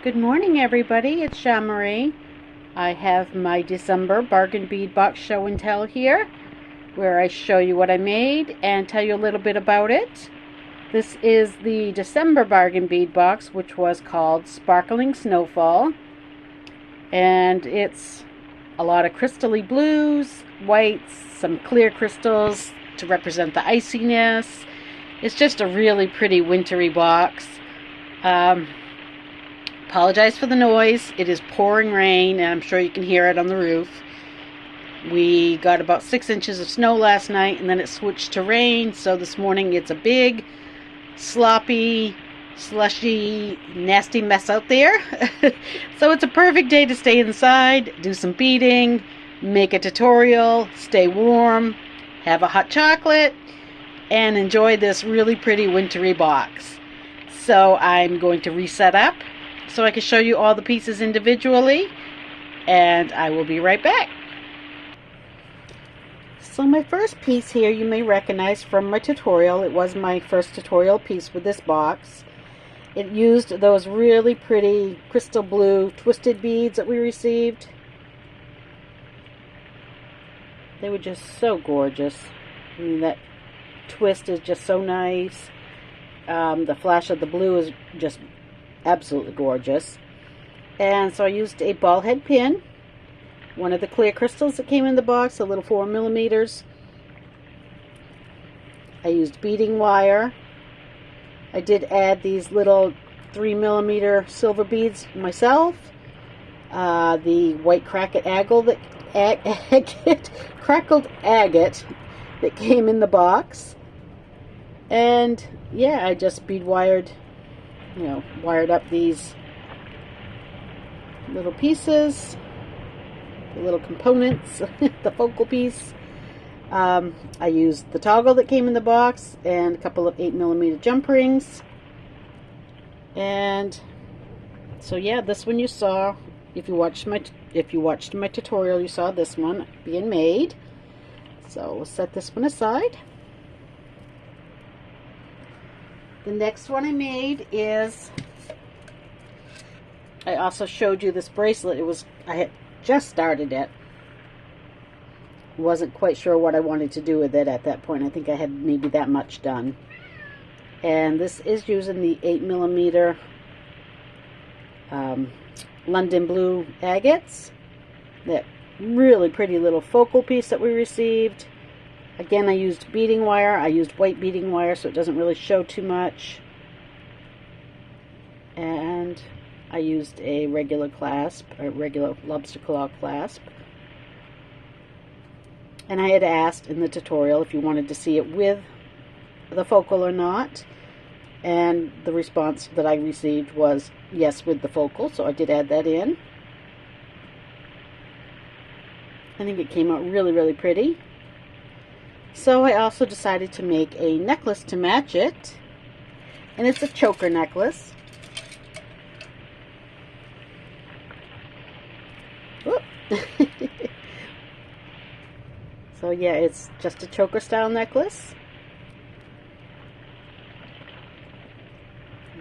Good morning, everybody. It's Charmarie. I have my December bargain bead box show and tell here, where I show you what I made and tell you a little bit about it. This is the December bargain bead box, which was called Sparkling Snowfall, and it's a lot of crystally blues, whites, some clear crystals to represent the iciness. It's just a really pretty wintry box. Apologize for the noise. It is pouring rain, and I'm sure you can hear it on the roof. We got about 6 inches of snow last night, and then it switched to rain, so this morning it's a big, sloppy, slushy, nasty mess out there. So it's a perfect day to stay inside, do some beading, make a tutorial, stay warm, have a hot chocolate, and enjoy this really pretty wintry box. So I'm going to reset up so I can show you all the pieces individually, and I will be right back. So my first piece here you may recognize from my tutorial. It was my first tutorial piece with this box. It used those really pretty crystal blue twisted beads that we received. They were just so gorgeous. I mean, that twist is just so nice. The flash of the blue is just absolutely gorgeous. And so I used a ball head pin, one of the clear crystals that came in the box, a little 4mm. I used beading wire. I did add these little 3mm silver beads myself. The white crackled agate that came in the box. And yeah, I just bead wired up these little pieces, the little components, the focal piece. I used the toggle that came in the box and a couple of 8mm jump rings. And so yeah, this one you saw, if you watched my tutorial, you saw this one being made. So we'll set this one aside. The next one I made is, I also showed you this bracelet. I had just started it. Wasn't quite sure what I wanted to do with it at that point. I think I had maybe that much done. And this is using the 8mm London blue agates. That really pretty little focal piece that we received. Again, I used beading wire. I used white beading wire so it doesn't really show too much. And I used a regular clasp, a regular lobster claw clasp. And I had asked in the tutorial if you wanted to see it with the focal or not. And the response that I received was yes, with the focal, so I did add that in. I think it came out really, really pretty. So I also decided to make a necklace to match it, and it's a choker necklace. So yeah, it's just a choker style necklace.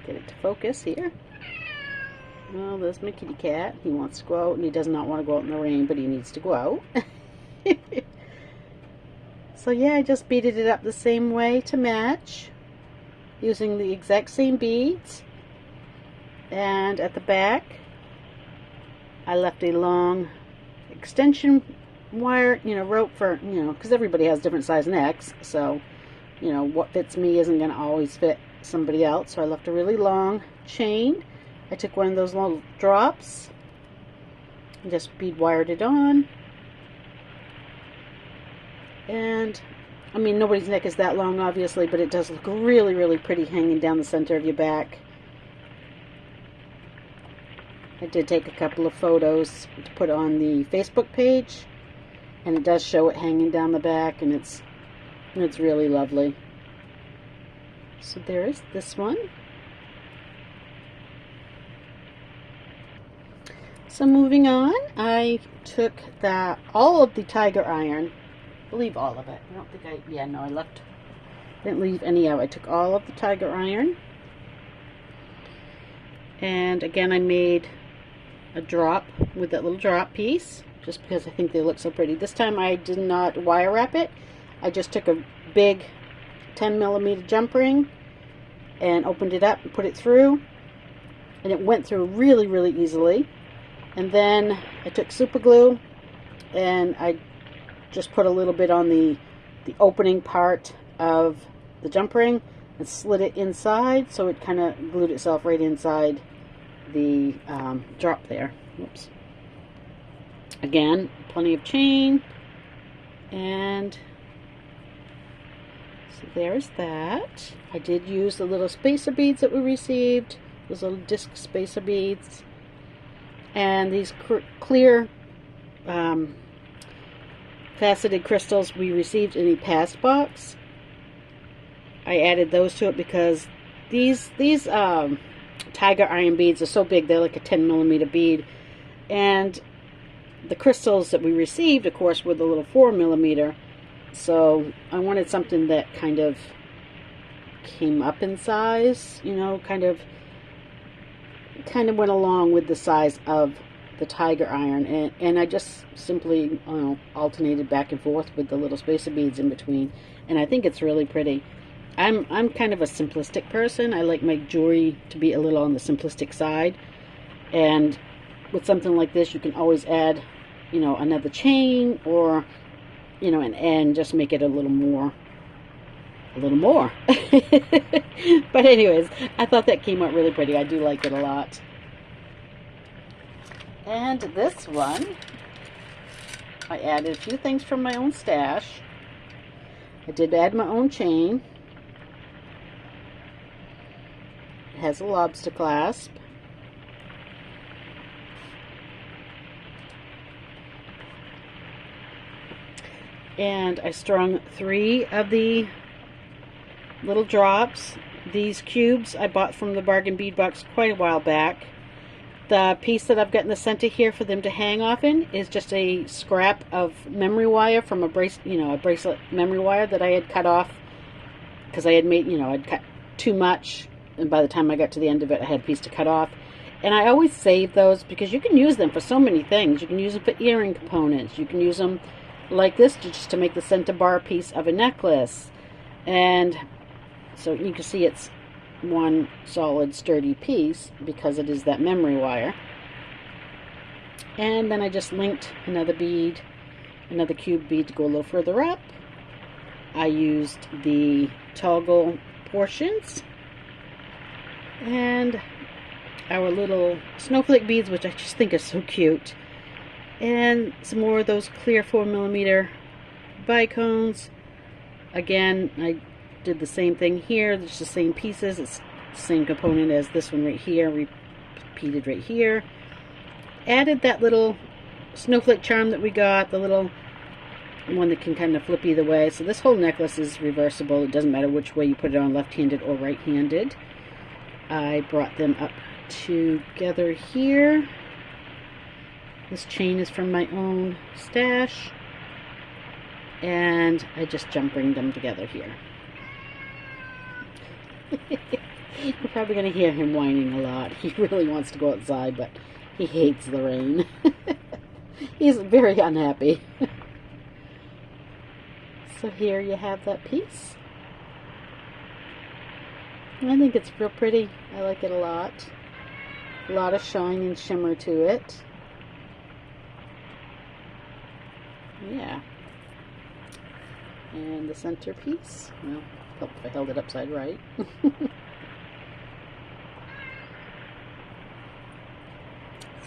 Get it to focus here. Well, there's my kitty cat. He wants to go out, and he does not want to go out in the rain, but he needs to go out. So yeah, I just beaded it up the same way to match, using the exact same beads. And at the back, I left a long extension wire, rope for, because everybody has different size necks. So, what fits me isn't going to always fit somebody else. So I left a really long chain. I took one of those little drops and just bead wired it on. And I mean, nobody's neck is that long, obviously, but it does look really, really pretty hanging down the center of your back. I did take a couple of photos to put on the Facebook page, and it does show it hanging down the back, and it's really lovely. So there is this one. So moving on, I took all of the tiger iron. I believe all of it. I don't think I didn't leave any out. I took all of the tiger iron And again, I made a drop with that little drop piece, just because I think they look so pretty. This time I did not wire wrap it. I just took a big 10mm jump ring and opened it up and put it through, and it went through really, really easily. And then I took super glue and I just put a little bit on the opening part of the jump ring and slid it inside, so it kind of glued itself right inside the drop there. Whoops. Again, plenty of chain, and so there's that. I did use the little spacer beads that we received, those little disc spacer beads, and these clear faceted crystals we received in a past box. I added those to it because these tiger iron beads are so big, they're like a 10mm bead, and the crystals that we received, of course, were the little 4mm. So I wanted something that kind of came up in size, you know, kind of went along with the size of the tiger iron, and I just simply alternated back and forth with the little spacer beads in between, and I think it's really pretty. I'm kind of a simplistic person. I like my jewelry to be a little on the simplistic side, and with something like this you can always add, you know, another chain, or, you know, and just make it a little more. But anyways, I thought that came out really pretty. I do like it a lot. And this one, I added a few things from my own stash. I did add my own chain. It has a lobster clasp. And I strung 3 of the little drops. These cubes I bought from the bargain bead box quite a while back. The piece that I've got in the center here for them to hang off in is just a scrap of memory wire from a bracelet memory wire that I had cut off because I had made, I'd cut too much, and by the time I got to the end of it I had a piece to cut off. And I always save those because you can use them for so many things. You can use them for earring components. You can use them like this just to make the center bar piece of a necklace. And so you can see it's one solid sturdy piece because it is that memory wire. And then I just linked another bead, another cube bead to go a little further up. I used the toggle portions and our little snowflake beads, which I just think are so cute, and some more of those clear 4mm bicones. Again, I did the same thing here. It's the same pieces. It's the same component as this one right here, repeated right here. Added that little snowflake charm that we got, the little one that can kind of flip either way. So this whole necklace is reversible. It doesn't matter which way you put it on, left-handed or right-handed. I brought them up together here. This chain is from my own stash, and I just jump ring them together here. You're probably going to hear him whining a lot. He really wants to go outside, but he hates the rain. He's very unhappy. So here you have that piece. I think it's real pretty. I like it a lot. A lot of shine and shimmer to it. Yeah. And the center piece. Well, help if I held it upside right.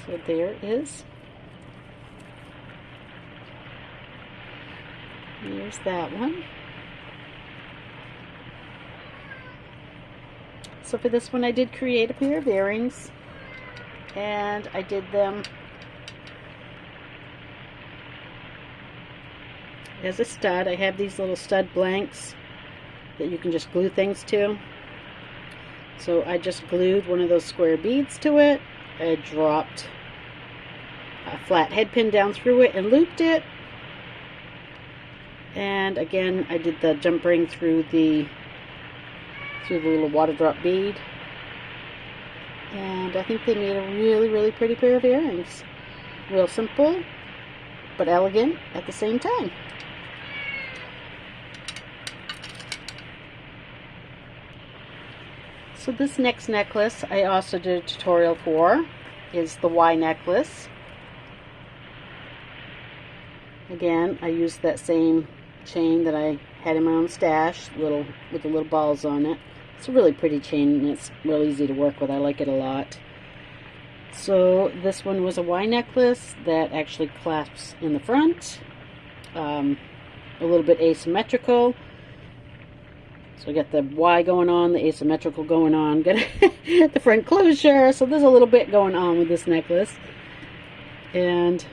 So there it is. Here's that one. So for this one I did create a pair of earrings, and I did them as a stud. I have these little stud blanks that you can just glue things to. So I just glued one of those square beads to it. I dropped a flat head pin down through it and looped it. And again, I did the jump ring through the little water drop bead. And I think they made a really, really pretty pair of earrings. Real simple, but elegant at the same time. So this next necklace I also did a tutorial for, is the Y necklace. Again, I used that same chain that I had in my own stash, with the little balls on it. It's a really pretty chain and it's real easy to work with. I like it a lot. So this one was a Y necklace that actually clasps in the front, a little bit asymmetrical. So I got the Y going on, the asymmetrical going on, got the front closure. So there's a little bit going on with this necklace. And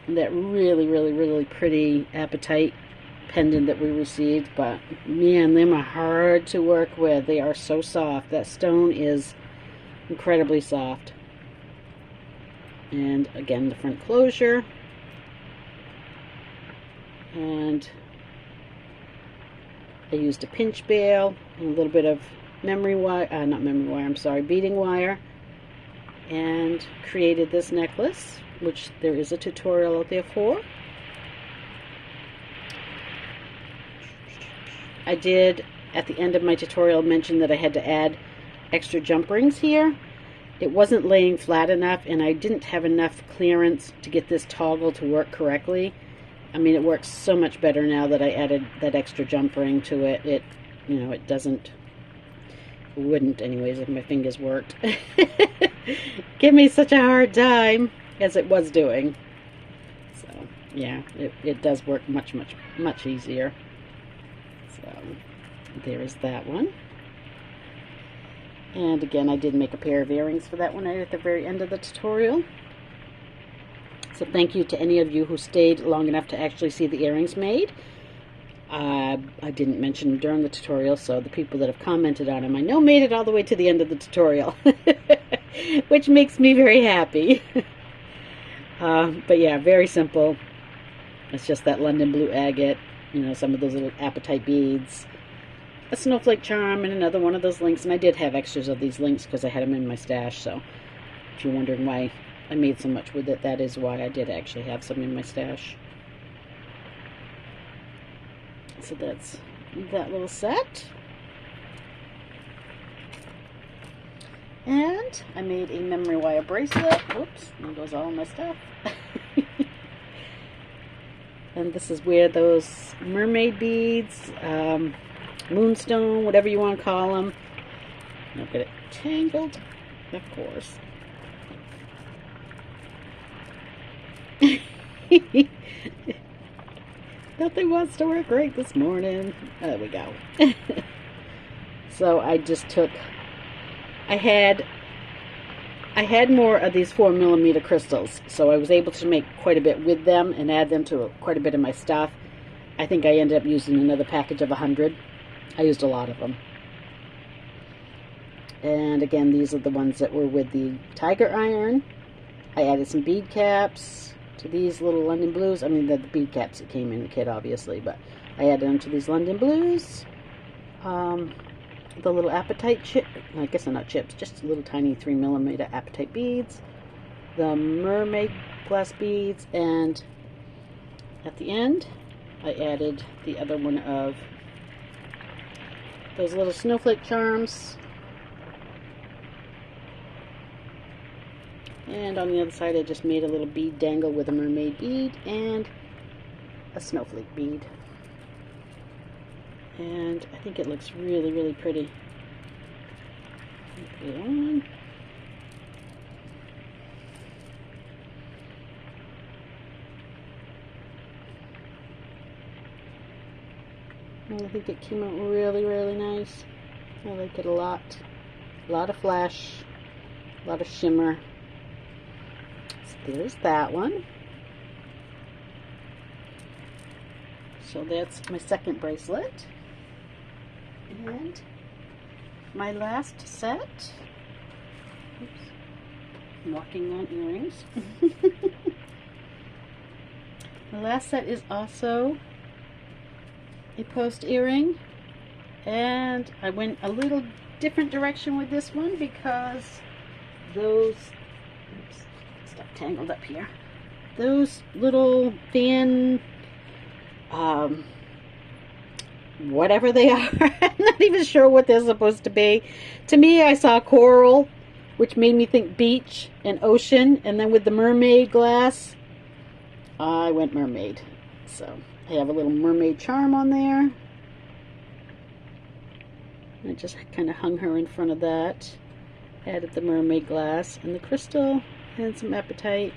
that really, really, really pretty apatite pendant that we received. But man, them are hard to work with. They are so soft. That stone is incredibly soft. And again, the front closure. And I used a pinch bail and a little bit of beading wire, and created this necklace, which there is a tutorial out there for. I did, at the end of my tutorial, mention that I had to add extra jump rings here. It wasn't laying flat enough, and I didn't have enough clearance to get this toggle to work correctly. I mean, it works so much better now that I added that extra jump ring to it. It wouldn't anyways if my fingers worked. Give me such a hard time as it was doing. So yeah, it does work much, much, much easier. So there is that one. And again, I did make a pair of earrings for that one at the very end of the tutorial. So thank you to any of you who stayed long enough to actually see the earrings made. I didn't mention them during the tutorial, so the people that have commented on them I know made it all the way to the end of the tutorial, which makes me very happy. But yeah, very simple. It's just that London blue agate, some of those little apatite beads, a snowflake charm, and another one of those links. And I did have extras of these links because I had them in my stash, so if you're wondering why I made so much with it, that is why I did actually have some in my stash. So that's that little set. And I made a memory wire bracelet. Whoops, there goes all my stuff. And this is where those mermaid beads, moonstone, whatever you want to call them. I'll get it tangled, of course. Nothing wants to work right this morning. There we go. So I just took, I had more of these 4mm crystals, so I was able to make quite a bit with them and add them to quite a bit of my stuff. I think I ended up using another package of 100. I used a lot of them. And again, these are the ones that were with the tiger iron. I added some bead caps to these little London blues. I mean, the bead caps that came in the kit, obviously, but I added them to these London blues. The little apatite chip, I guess they're not chips, just little tiny 3mm apatite beads. The mermaid glass beads, and at the end, I added the other one of those little snowflake charms. And on the other side, I just made a little bead dangle with a mermaid bead and a snowflake bead. And I think it looks really, really pretty. Put it on. And I think it came out really, really nice. I like it a lot. A lot of flash, a lot of shimmer. There's that one. So that's my second bracelet. And my last set. Oops. I'm walking on earrings. My last set is also a post earring. And I went a little different direction with this one because those, oops, stuff tangled up here. Those little fan, whatever they are, I'm not even sure what they're supposed to be. To me, I saw coral, which made me think beach and ocean, and then with the mermaid glass, I went mermaid. So I have a little mermaid charm on there. I just kind of hung her in front of that. Added the mermaid glass and the crystal and some apatite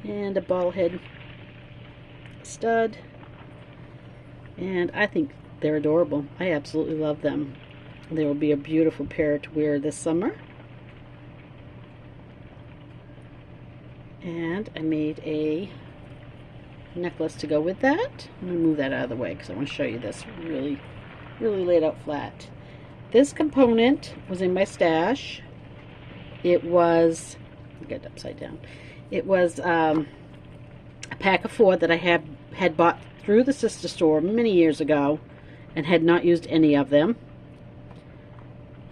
and a ball head stud. And I think they're adorable. I absolutely love them. They will be a beautiful pair to wear this summer. And I made a necklace to go with that. I'm going to move that out of the way because I want to show you this really laid out flat. This component was in my stash. It was, I'll get it upside down. It was a pack of 4 that I had bought through the sister store many years ago and had not used any of them.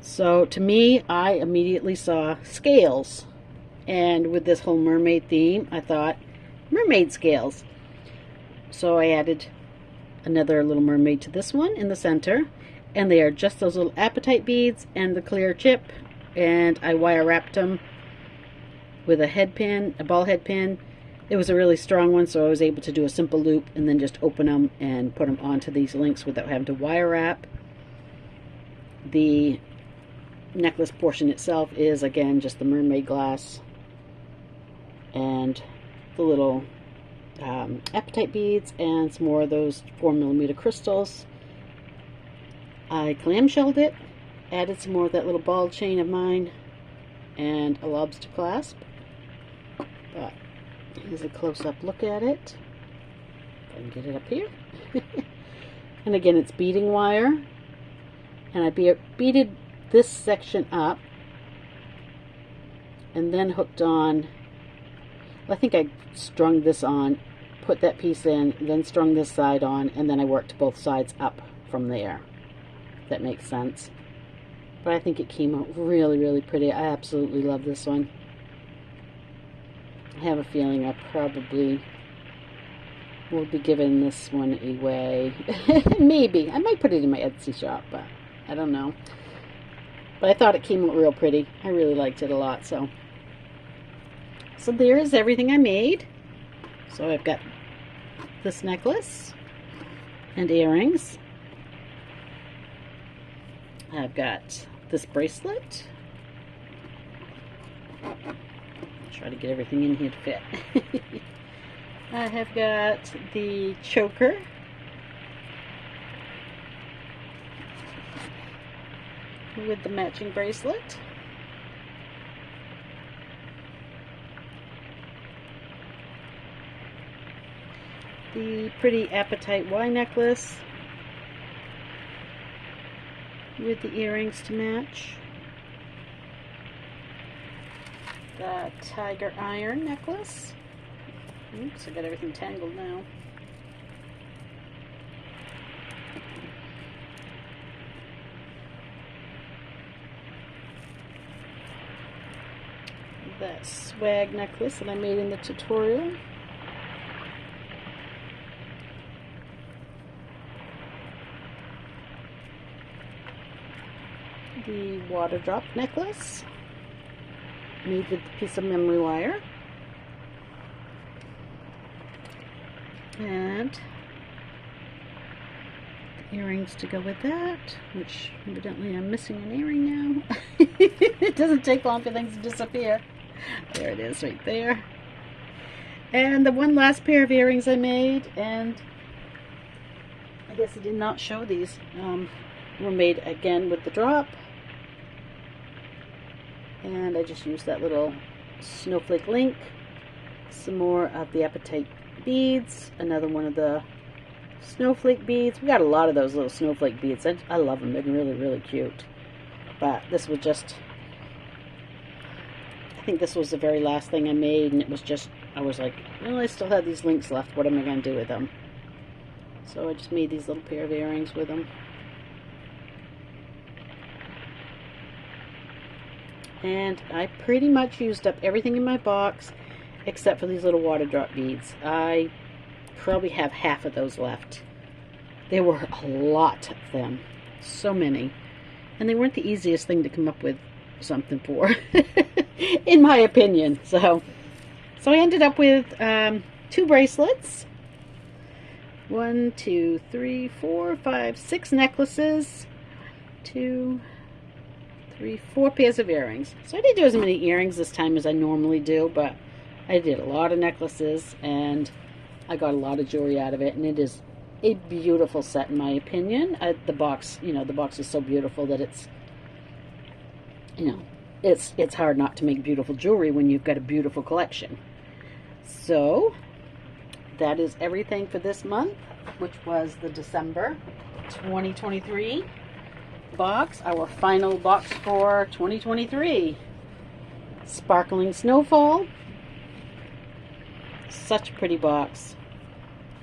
So to me, I immediately saw scales. And with this whole mermaid theme, I thought, mermaid scales. So I added another little mermaid to this one in the center. And they are just those little apatite beads and the clear chip. And I wire wrapped them with a head pin, a ball head pin. It was a really strong one, so I was able to do a simple loop and then just open them and put them onto these links without having to wire wrap. The necklace portion itself is, again, just the mermaid glass and the little apatite beads and some more of those 4mm crystals. I clamshelled it, added some more of that little ball chain of mine, and a lobster clasp. But here's a close-up look at it. If I can get it up here. And again, it's beading wire. And I beaded this section up and then hooked on, I think I strung this on, put that piece in, then strung this side on, and then I worked both sides up from there. If that makes sense. But I think it came out really pretty. I absolutely love this one. I have a feeling I probably will be giving this one away. Maybe. I might put it in my Etsy shop, but I don't know. But I thought it came out real pretty. I really liked it a lot, so there is everything I made. So I've got this necklace and earrings. I've got this bracelet. Try to get everything in here to fit. I have got the choker. With the matching bracelet. The pretty apatite Y-necklace with the earrings to match. The tiger iron necklace. Oops, I got everything tangled now. That swag necklace that I made in the tutorial. The water drop necklace made with a piece of memory wire. And the earrings to go with that, which evidently I'm missing an earring now. It doesn't take long for things to disappear. There it is right there. And the one last pair of earrings I made, and I guess I did not show these, were made again with the drop. And I just used that little snowflake link, some more of the apatite beads, another one of the snowflake beads. We got a lot of those little snowflake beads. I love them. They're really cute. But this was just, I think this was the very last thing I made, and it was just, I was like, well, I still have these links left. What am I going to do with them? So I just made these little pair of earrings with them. And I pretty much used up everything in my box except for these little water drop beads. I probably have half of those left. There were a lot of them. So many. And they weren't the easiest thing to come up with something for, in my opinion. So I ended up with 2 bracelets. 1, 2, 3, 4, 5, 6 necklaces. 2, 3, 4 pairs of earrings. So I didn't do as many earrings this time as I normally do, but I did a lot of necklaces and I got a lot of jewelry out of it, and it is a beautiful set in my opinion. The box, the box is so beautiful that it's hard not to make beautiful jewelry when you've got a beautiful collection. So that is everything for this month, which was the December 2023 box, our final box for 2023. Sparkling Snowfall. Such a pretty box.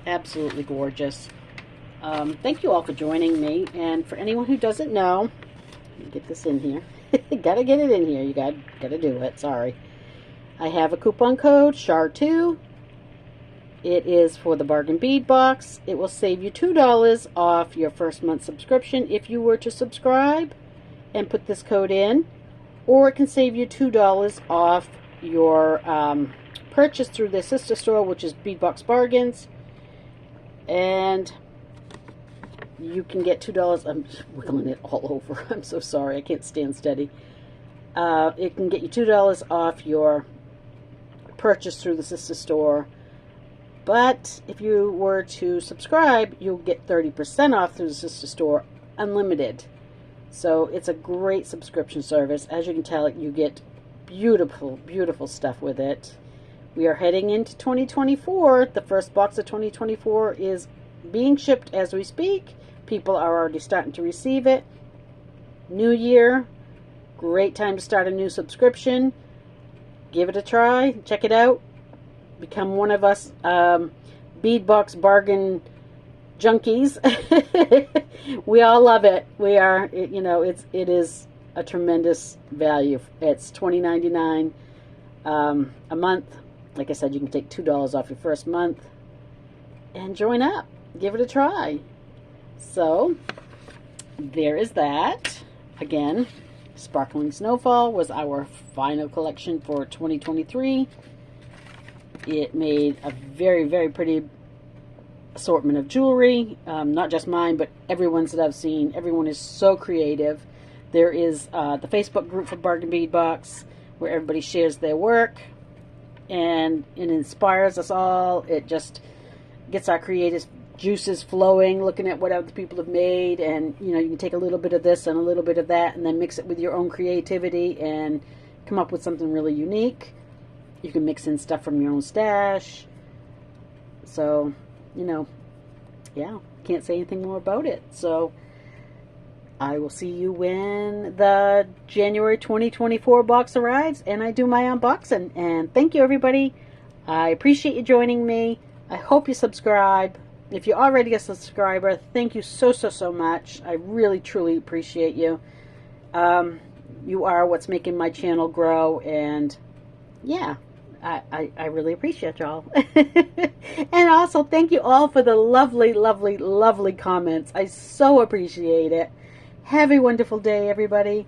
Absolutely gorgeous. Thank you all for joining me. And for anyone who doesn't know, let me get this in here. Gotta get it in here. You gotta do it. Sorry. I have a coupon code, SHAR2. It is for the bargain bead box. It will save you $2 off your first month subscription if you were to subscribe and put this code in. Or it can save you $2 off your purchase through their sister store, which is Beadbox Bargains. And you can get $2. I'm wiggling it all over. I'm so sorry. I can't stand steady. It can get you $2 off your purchase through the sister store. But if you were to subscribe, you'll get 30% off through the sister store, unlimited. So it's a great subscription service. As you can tell, you get beautiful, beautiful stuff with it. We are heading into 2024. The first box of 2024 is being shipped as we speak. People are already starting to receive it. New year, great time to start a new subscription. Give it a try. Check it out. Become one of us Beadbox bargain junkies. We all love it. We are, it is a tremendous value. It's $20.99 a month. Like I said, you can take $2 off your first month and join up. Give it a try. So there is that. Again, Sparkling Snowfall was our final collection for 2023. It made a very, very pretty assortment of jewelry. Not just mine, but everyone's that I've seen. Everyone is so creative. There is the Facebook group for Bargain Bead Box, where everybody shares their work. And it inspires us all. It just gets our creative juices flowing, looking at what other people have made. And, you can take a little bit of this and a little bit of that and then mix it with your own creativity and come up with something really unique. You can mix in stuff from your own stash. So, yeah, can't say anything more about it. So, I will see you when the January 2024 box arrives and I do my unboxing. And thank you, everybody. I appreciate you joining me. I hope you subscribe. If you're already a subscriber, thank you so, so, so much. I really, truly appreciate you. You are what's making my channel grow. And, yeah. I really appreciate y'all. And also, thank you all for the lovely, lovely, lovely comments. I so appreciate it. Have a wonderful day, everybody.